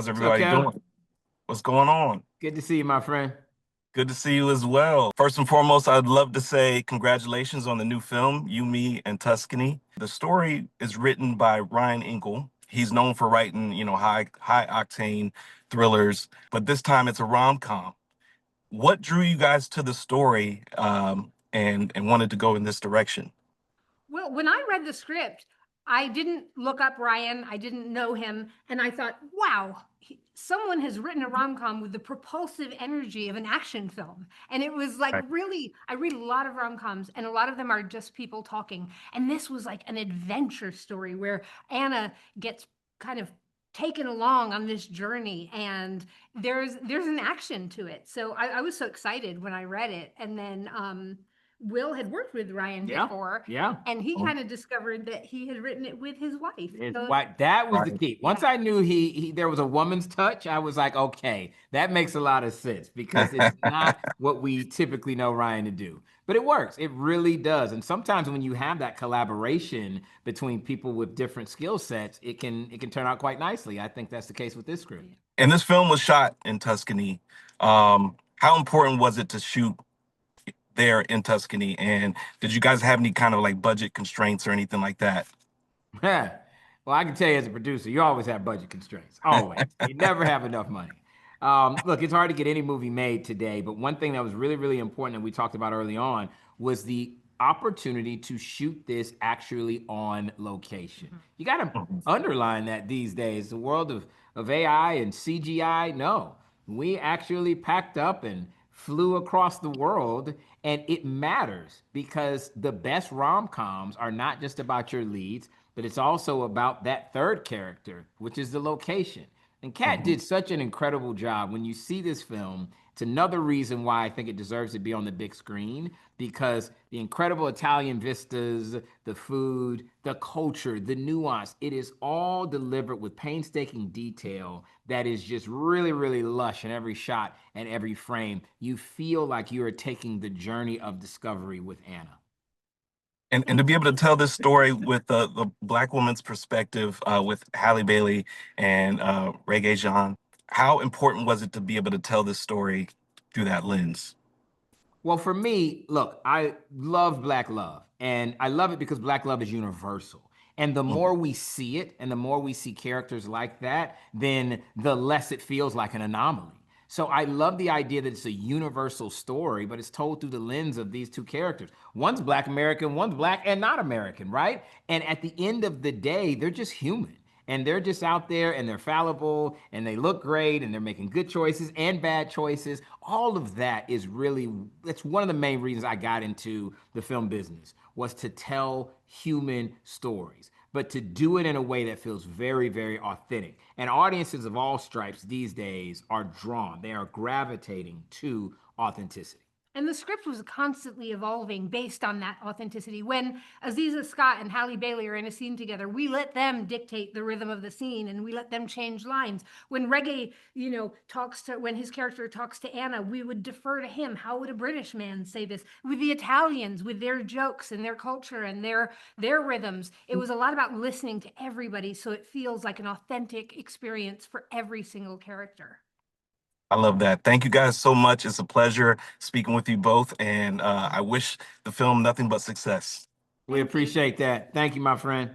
How's What's up, everybody Kev? doing? What's going on? Good to see you, my friend. Good to see you as well. First and foremost, I'd love to say congratulations on the new film, You, Me, and Tuscany. The story is written by Ryan Engel. He's known for writing, high octane thrillers, but this time it's a rom-com. What drew you guys to the story and wanted to go in this direction? Well, when I read the script, I didn't look up Ryan. I didn't know him. And I thought, wow, someone has written a rom-com with the propulsive energy of an action film. And it was like Right. really, I read a lot of rom-coms and a lot of them are just people talking. And this was like an adventure story where Anna gets kind of taken along on this journey and there's an action to it. So I was so excited when I read it. And then Will had worked with Ryan Yeah, before, yeah. and he Mhm. kind of discovered that he had written it with his wife. It's So why that was the Right. key. yeah, Once I knew he there was a woman's touch, I was like, okay, that makes a lot of sense because it's not what we typically know Ryan to do. But it works. It really does. And sometimes when you have that collaboration between people with different skill sets, it can turn out quite nicely. I think that's the case with this script. And this film was shot in Tuscany. How important was it to shoot there in Tuscany? And did you guys have any kind of like budget constraints or anything like that? Well, I can tell you as a producer, you always have budget constraints. Always. You never have enough money. Look, it's hard to get any movie made today, but one thing that was really, really important that we talked about early on was the opportunity to shoot this actually on location. You got to Mhm. underline that these days. The world of AI and CGI, no. We actually packed up and flew across the world, and it matters because the best rom-coms are not just about your leads, but it's also about that third character, which is the location. And Kat Mhm. did such an incredible job. When you see this film, it's another reason why I think it deserves to be on the big screen because the incredible Italian vistas, the food, the culture, the nuance, it is all delivered with painstaking detail that is just really, really lush in every shot and every frame. You feel like you are taking the journey of discovery with Anna. And to be able to tell this story with the black woman's perspective, with Halle Bailey and Rege, how important was it to be able to tell this story through that lens? Well, for me, look, I love Black love, and I love it because Black love is universal. And the Mhm. more we see it, and the more we see characters like that, then the less it feels like an anomaly. So I love the idea that it's a universal story, but it's told through the lens of these two characters. One's Black American, one's Black and not American, right? And at the end of the day, they're just human and they're just out there and they're fallible and they look great and they're making good choices and bad choices. All of that is really, that's one of the main reasons I got into the film business was to tell human stories, but to do it in a way that feels very, very authentic. And audiences of all stripes these days are drawn, they are gravitating to authenticity. and the script was constantly evolving based on that authenticity. When Aziza Scott and Halle Bailey are in a scene together, we let them dictate the rhythm of the scene and we let them change lines. When Reggae, talks to when his character talks to Anna, we would defer to him. How would a British man say this? With the Italians, with their jokes and their culture and their rhythms, it was a lot about listening to everybody so it feels like an authentic experience for every single character. I love that. Thank you guys so much. It's a pleasure speaking with you both, and I wish the film nothing but success. We Thank you. appreciate that. Thank you, my friend.